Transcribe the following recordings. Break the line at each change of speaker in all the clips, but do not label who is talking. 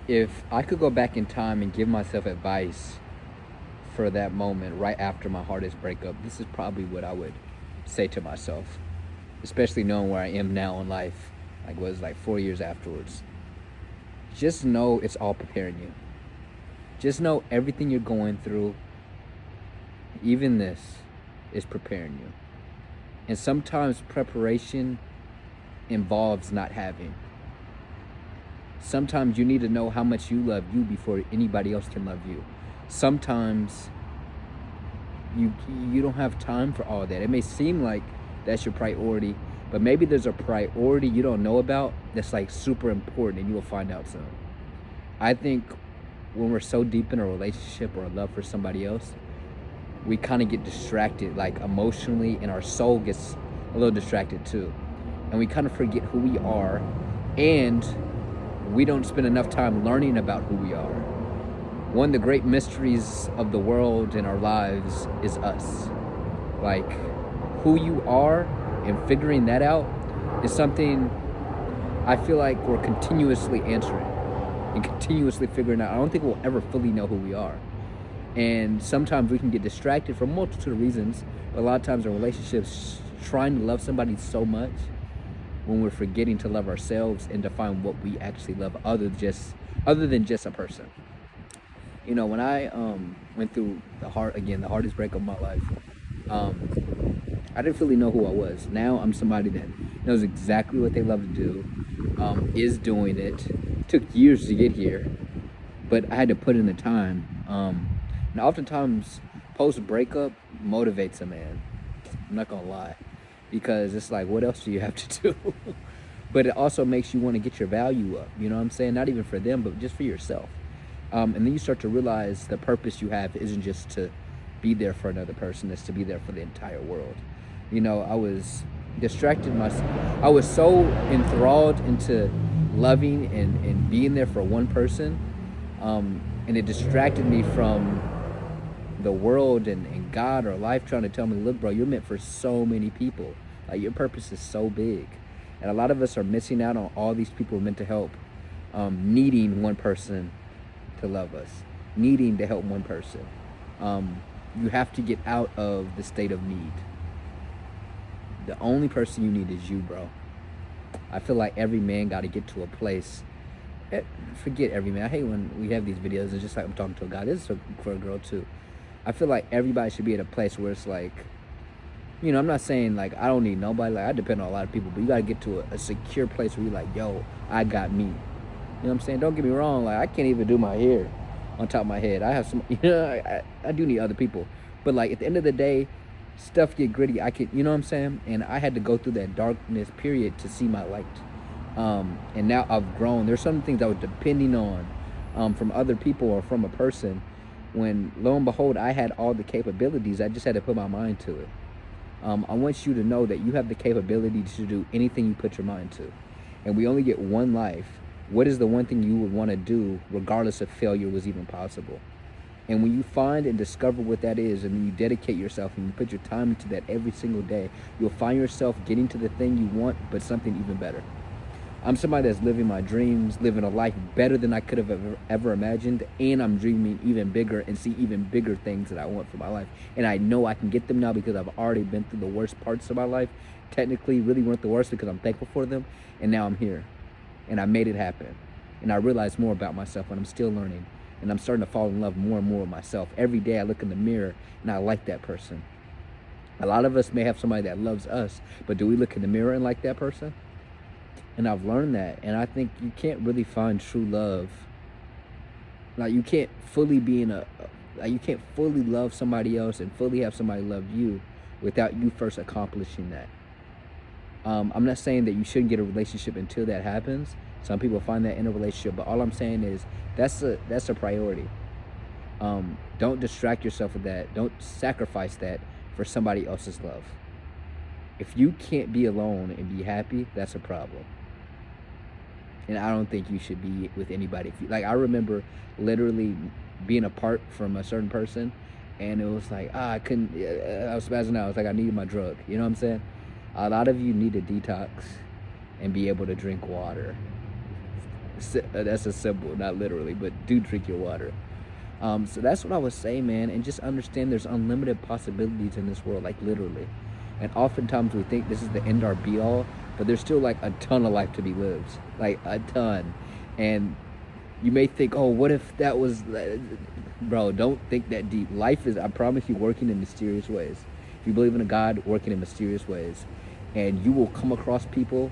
If I could go back in time and give myself advice for that moment right after my hardest breakup, this is probably what I would say to myself, especially knowing where I am now in life, like was like 4 years afterwards. Just know it's all preparing you. Just know everything you're going through, even this, is preparing you. And sometimes preparation involves not having. Sometimes you need to know how much you love you before anybody else can love you. Sometimes you don't have time for all that. It may seem like that's your priority, but maybe there's a priority you don't know about that's like super important and you will find out soon. I think when we're so deep in a relationship or a love for somebody else, we kind of get distracted, like emotionally, and our soul gets a little distracted too. And we kind of forget who we are, and we don't spend enough time learning about who we are. One of the great mysteries of the world and our lives is us. Like, who you are and figuring that out is something I feel like we're continuously answering and continuously figuring out. I don't think we'll ever fully know who we are. And sometimes we can get distracted for a multitude of reasons. But a lot of times in relationships, trying to love somebody so much when we're forgetting to love ourselves and define what we actually love other than just a person. You know, when I went through the hardest break of my life, I didn't really know who I was. Now I'm somebody that knows exactly what they love to do, is doing it. Took years to get here, but I had to put in the time. And oftentimes, post breakup motivates a man. I'm not gonna lie, because it's like, what else do you have to do? But it also makes you want to get your value up. You know what I'm saying? Not even for them, but just for yourself. And then you start to realize the purpose you have isn't just to be there for another person; it's to be there for the entire world. You know, I was distracted myself. I was so enthralled into loving and being there for one person, and it distracted me from the world and God or life trying to tell me, look, bro, you're meant for so many people. Like, your purpose is so big. And a lot of us are missing out on all these people we're meant to help, needing one person to love us, needing to help one person. You have to get out of the state of need. The only person you need is you, bro. I feel like every man got to get to a place. Forget every man. I hate when we have these videos. It's just like I'm talking to a guy. This is for a girl too. I feel like everybody should be at a place where it's like, you know, I'm not saying like I don't need nobody. Like, I depend on a lot of people, but you got to get to a secure place where you're like, yo, I got me. You know what I'm saying? Don't get me wrong. Like, I can't even do my hair on top of my head. I have some, you know, I do need other people. But like, at the end of the day, stuff get gritty. I could, you know what I'm saying? And I had to go through that darkness period to see my light. And now I've grown. There's some things I was depending on from other people or from a person, when lo and behold, I had all the capabilities. I just had to put my mind to it. I want you to know that you have the capability to do anything you put your mind to. And we only get one life. What is the one thing you would want to do regardless if failure was even possible? And when you find and discover what that is, and you dedicate yourself and you put your time into that every single day, you'll find yourself getting to the thing you want, but something even better. I'm somebody that's living my dreams, living a life better than I could have ever imagined, and I'm dreaming even bigger and see even bigger things that I want for my life. And I know I can get them now because I've already been through the worst parts of my life. Technically, really weren't the worst because I'm thankful for them, and now I'm here, and I made it happen. And I realize more about myself, and I'm still learning, and I'm starting to fall in love more and more with myself. Every day I look in the mirror, and I like that person. A lot of us may have somebody that loves us, but do we look in the mirror and like that person? And I've learned that. And I think you can't really find true love. Like, you can't fully be you can't fully love somebody else and fully have somebody love you without you first accomplishing that. I'm not saying that you shouldn't get a relationship until that happens. Some people find that in a relationship, but all I'm saying is that's a priority. Don't distract yourself with that. Don't sacrifice that for somebody else's love. If you can't be alone and be happy, that's a problem. And I don't think you should be with anybody. Like, I remember literally being apart from a certain person, and it was like, I couldn't, I was spazzing out. It was like I needed my drug. You know what I'm saying? A lot of you need to detox and be able to drink water. That's a symbol, not literally, but do drink your water. So that's what I was saying, man. And just understand there's unlimited possibilities in this world, like literally. And oftentimes we think this is the end or be all, but there's still like a ton of life to be lived, like a ton. And you may think, oh, what if that was, bro, don't think that deep. Life is, I promise you, working in mysterious ways. If you believe in a God, working in mysterious ways. And you will come across people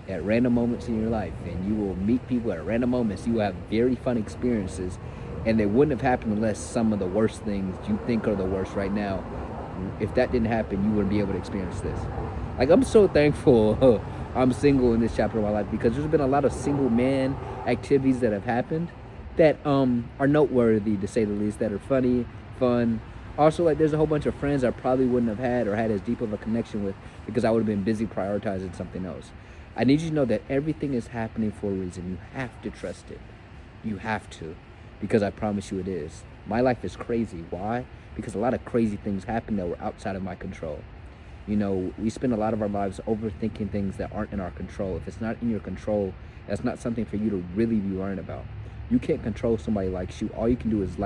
at random moments in your life, and you will meet people at random moments. You will have very fun experiences, and they wouldn't have happened unless some of the worst things you think are the worst right now, if that didn't happen, you wouldn't be able to experience this. Like, I'm so thankful I'm single in this chapter of my life, because there's been a lot of single man activities that have happened that are noteworthy, to say the least, that are funny, fun. Also, like, there's a whole bunch of friends I probably wouldn't have had or had as deep of a connection with, because I would have been busy prioritizing something else. I need you to know that everything is happening for a reason. You have to trust it. You have to, because I promise you it is. My life is crazy. Why? Because a lot of crazy things happen that were outside of my control. You know, we spend a lot of our lives overthinking things that aren't in our control. If it's not in your control, that's not something for you to really be worrying about. You can't control somebody likes you. All you can do is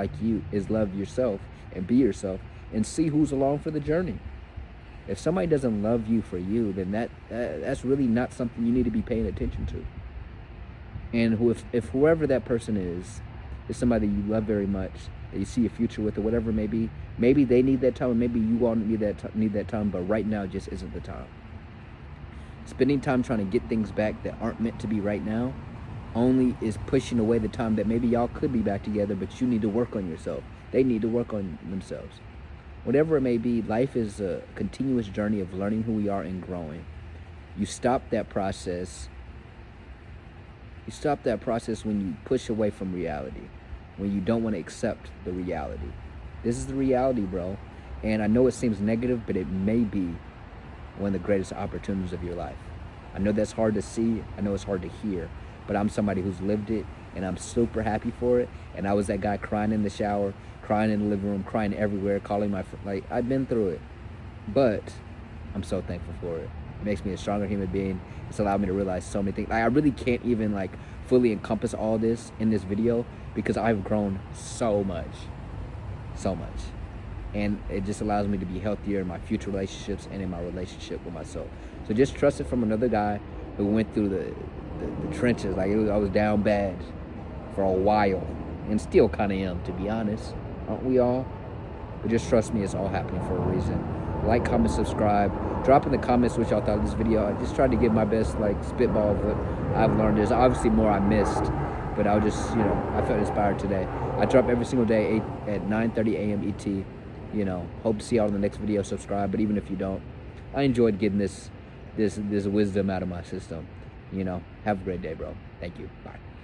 love yourself and be yourself and see who's along for the journey. If somebody doesn't love you for you, then that's really not something you need to be paying attention to. And if whoever that person is somebody you love very much, that you see a future with, or whatever it may be, maybe they need that time, and maybe you all need that time, but right now just isn't the time. Spending time trying to get things back that aren't meant to be right now only is pushing away the time that maybe y'all could be back together, but you need to work on yourself. They need to work on themselves. Whatever it may be, life is a continuous journey of learning who we are and growing. You stop that process when you push away from reality, when you don't want to accept the reality. This is the reality, bro. And I know it seems negative, but it may be one of the greatest opportunities of your life. I know that's hard to see. I know it's hard to hear, but I'm somebody who's lived it, and I'm super happy for it. And I was that guy crying in the shower, crying in the living room, crying everywhere, calling my friend. Like, I've been through it, but I'm so thankful for it. It makes me a stronger human being. It's allowed me to realize so many things. Like, I really can't even like fully encompass all this in this video, because I've grown so much. And it just allows me to be healthier in my future relationships and in my relationship with myself. So just trust it from another guy who went through the trenches. Like, I was down bad for a while, and still kind of am, to be honest. Aren't we all? But just trust me, it's all happening for a reason. Like, comment, subscribe. Drop in the comments what y'all thought of this video. I just tried to give my best, like, spitball of what I've learned. There's obviously more I missed, but I was just, I felt inspired today. I drop every single day at 9:30 a.m. ET. Hope to see y'all in the next video. Subscribe, but even if you don't, I enjoyed getting this wisdom out of my system. Have a great day, bro. Thank you. Bye.